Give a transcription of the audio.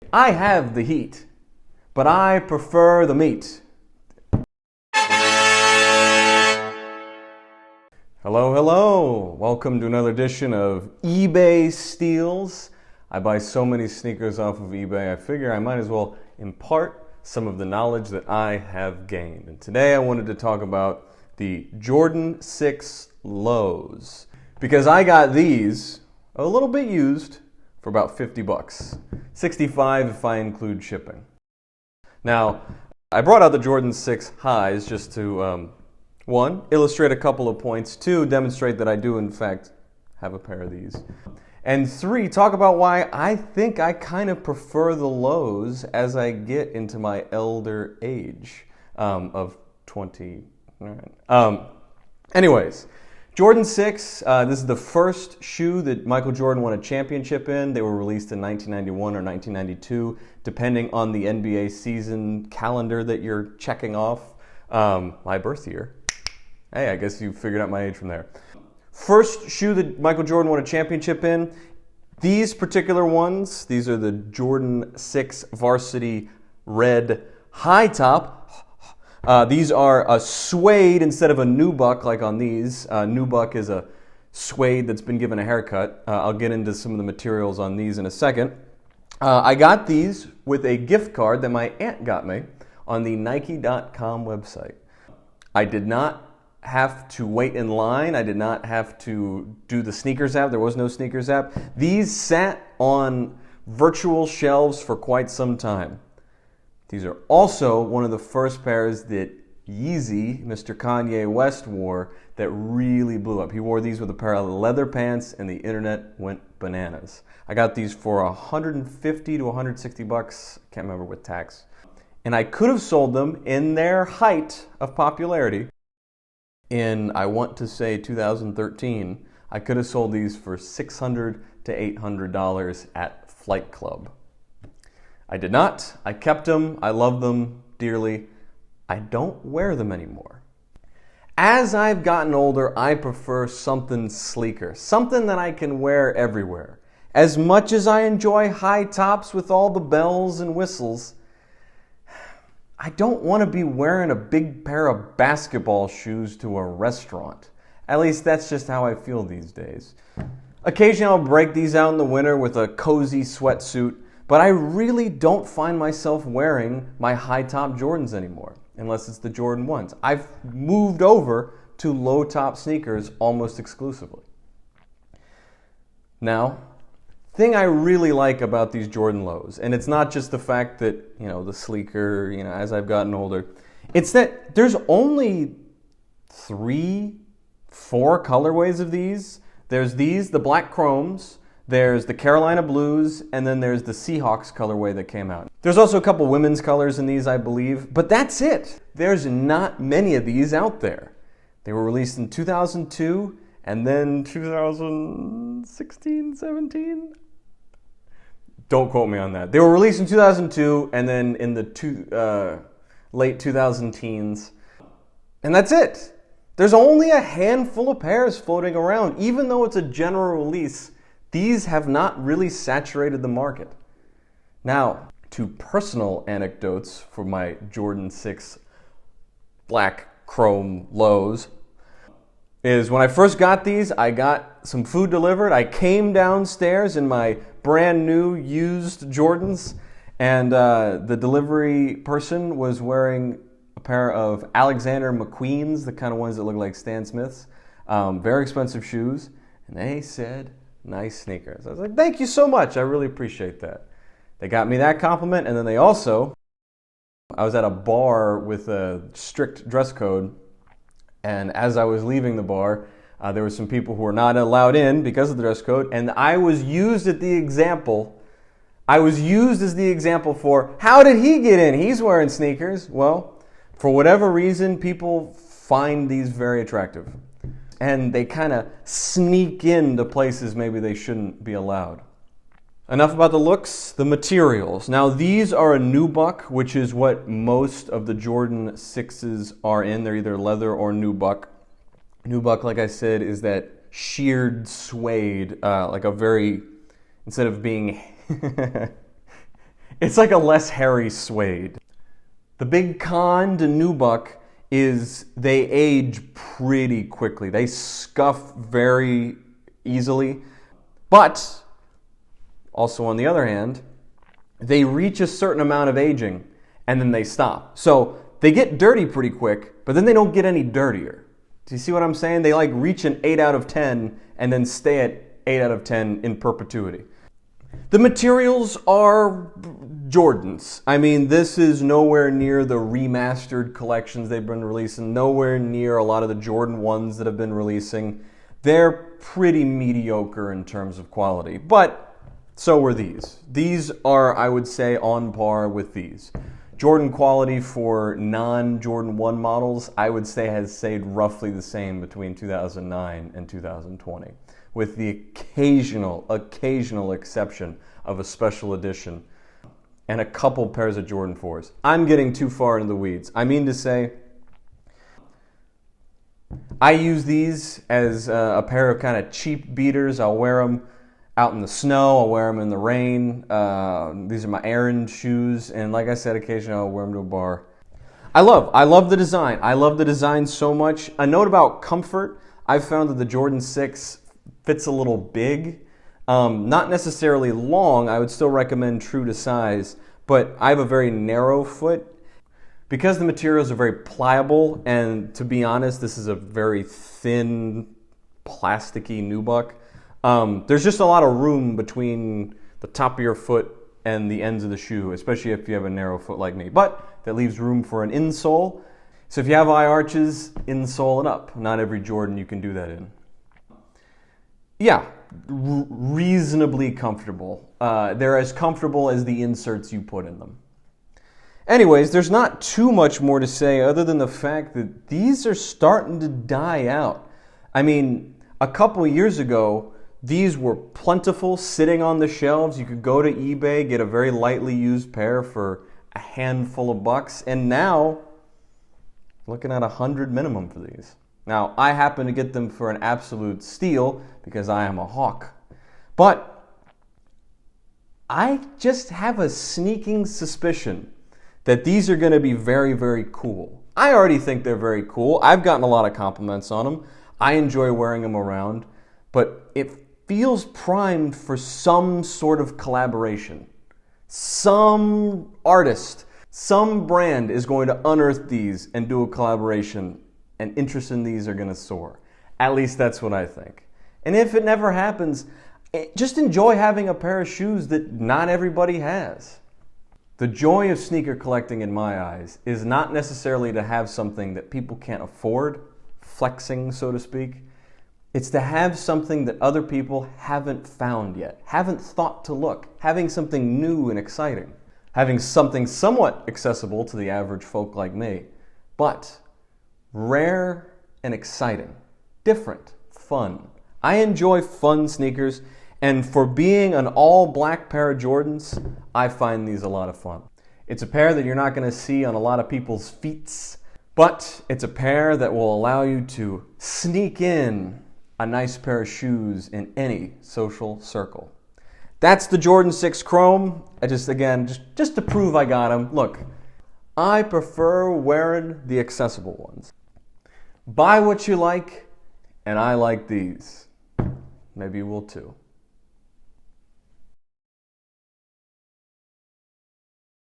I have the heat, but I prefer the meat. Hello, hello. Welcome to another edition of eBay Steals. I buy so many sneakers off of eBay, I figure I might as well impart some of the knowledge that I have gained. And today I wanted to talk about the Jordan 6 lows, because I got these a little bit used for about 50 bucks. 65 if I include shipping. Now, I brought out the Jordan 6 highs just to, one, illustrate a couple of points, two, demonstrate that I do in fact have a pair of these, and three, talk about why I think I kind of prefer the lows as I get into my elder age of 20. Anyways, Jordan 6, this is the first shoe that Michael Jordan won a championship in. They were released in 1991 or 1992, depending on the NBA season calendar that you're checking off. My birth year. Hey, I guess you figured out my age from there. First shoe that Michael Jordan won a championship in. These particular ones, these are the Jordan 6 Varsity Red High Top. These are a suede instead of a nubuck like on these. Nubuck is a suede that's been given a haircut. I'll get into some of the materials on these in a second. I got these with a gift card that my aunt got me on the Nike.com website. I did not have to wait in line. I did not have to do the sneakers app. There was no sneakers app. These sat on virtual shelves for quite some time. These are also one of the first pairs that Yeezy, Mr. Kanye West, wore that really blew up. He wore these with a pair of leather pants and the internet went bananas. I got these for 150 to 160 bucks. Can't remember with tax. And I could have sold them in their height of popularity in, I want to say, 2013. I could have sold these for $600 to $800 at Flight Club. I did not. I kept them. I love them dearly. I don't wear them anymore. As I've gotten older, I prefer something sleeker, something that I can wear everywhere. As much as I enjoy high tops with all the bells and whistles, I don't want to be wearing a big pair of basketball shoes to a restaurant. At least that's just how I feel these days. Occasionally I'll break these out in the winter with a cozy sweatsuit, but I really don't find myself wearing my high-top Jordans anymore, unless it's the Jordan 1s. I've moved over to low-top sneakers almost exclusively. Now, thing I really like about these Jordan lows, and it's not just the fact that, the sleeker, as I've gotten older, it's that there's only 3, 4 colorways of these. There's these, the black chromes, there's the Carolina Blues, and then there's the Seahawks colorway that came out. There's also a couple women's colors in these, I believe, but that's it. There's not many of these out there. They were released in 2002, and then 2016, 17? Don't quote me on that. They were released in 2002, and then in the late 2010s, and that's it. There's only a handful of pairs floating around, even though it's a general release. These have not really saturated the market. Now, two personal anecdotes for my Jordan 6 black chrome lows is when I first got these, I got some food delivered. I came downstairs in my brand new used Jordans, and the delivery person was wearing a pair of Alexander McQueen's, the kind of ones that look like Stan Smith's, very expensive shoes, and they said, "Nice sneakers." I was like, "Thank you so much. I really appreciate that." They got me that compliment, and then I was at a bar with a strict dress code, and as I was leaving the bar, there were some people who were not allowed in because of the dress code, and I was used as the example for, how did he get in? He's wearing sneakers. Well, for whatever reason, people find these very attractive. And they kind of sneak into places maybe they shouldn't be allowed. Enough about the looks, the materials. Now these are a nubuck, which is what most of the Jordan 6s are in. They're either leather or nubuck. Nubuck, like I said, is that sheared suede, like a very, instead of being It's like a less hairy suede. The big con to nubuck is they age pretty quickly. They scuff very easily. But also on the other hand, they reach a certain amount of aging and then they stop. So they get dirty pretty quick, but then they don't get any dirtier. Do you see what I'm saying? They like reach an 8 out of 10 and then stay at 8 out of 10 in perpetuity. The materials are Jordans. I mean, this is nowhere near the remastered collections they've been releasing, nowhere near a lot of the Jordan 1s that have been releasing. They're pretty mediocre in terms of quality, but so were these. These are, I would say, on par with these. Jordan quality for non-Jordan 1 models, I would say, has stayed roughly the same between 2009 and 2020, with the occasional exception of a special edition and a couple pairs of Jordan 4s. I'm getting too far into the weeds. I mean to say, I use these as a pair of kind of cheap beaters. I'll wear them out in the snow, I'll wear them in the rain. These are my errand shoes, and like I said, occasionally I'll wear them to a bar. I love the design. I love the design so much. A note about comfort, I've found that the Jordan 6 fits a little big. Not necessarily long, I would still recommend true to size, but I have a very narrow foot. Because the materials are very pliable, and to be honest, this is a very thin, plasticky nubuck, there's just a lot of room between the top of your foot and the ends of the shoe, especially if you have a narrow foot like me. But that leaves room for an insole. So if you have eye arches, insole it up. Not every Jordan you can do that in. Yeah, reasonably comfortable. They're as comfortable as the inserts you put in them. Anyways, there's not too much more to say other than the fact that these are starting to die out. I mean, a couple of years ago, these were plentiful, sitting on the shelves. You could go to eBay, get a very lightly used pair for a handful of bucks, and now, looking at $100 minimum for these. Now, I happen to get them for an absolute steal because I am a hawk. But I just have a sneaking suspicion that these are going to be very, very cool. I already think they're very cool. I've gotten a lot of compliments on them. I enjoy wearing them around, but it feels primed for some sort of collaboration. Some artist, some brand is going to unearth these and do a collaboration, and interest in these are going to soar. At least that's what I think. And if it never happens, just enjoy having a pair of shoes that not everybody has. The joy of sneaker collecting in my eyes is not necessarily to have something that people can't afford, flexing so to speak. It's to have something that other people haven't found yet, haven't thought to look, having something new and exciting, having something somewhat accessible to the average folk like me, but rare and exciting, different, fun. I enjoy fun sneakers, and for being an all-black pair of Jordans, I find these a lot of fun. It's a pair that you're not going to see on a lot of people's feet, but it's a pair that will allow you to sneak in a nice pair of shoes in any social circle. That's the Jordan 6 Chrome. Just to prove I got them. Look, I prefer wearing the accessible ones. Buy what you like, and I like these. Maybe you will too.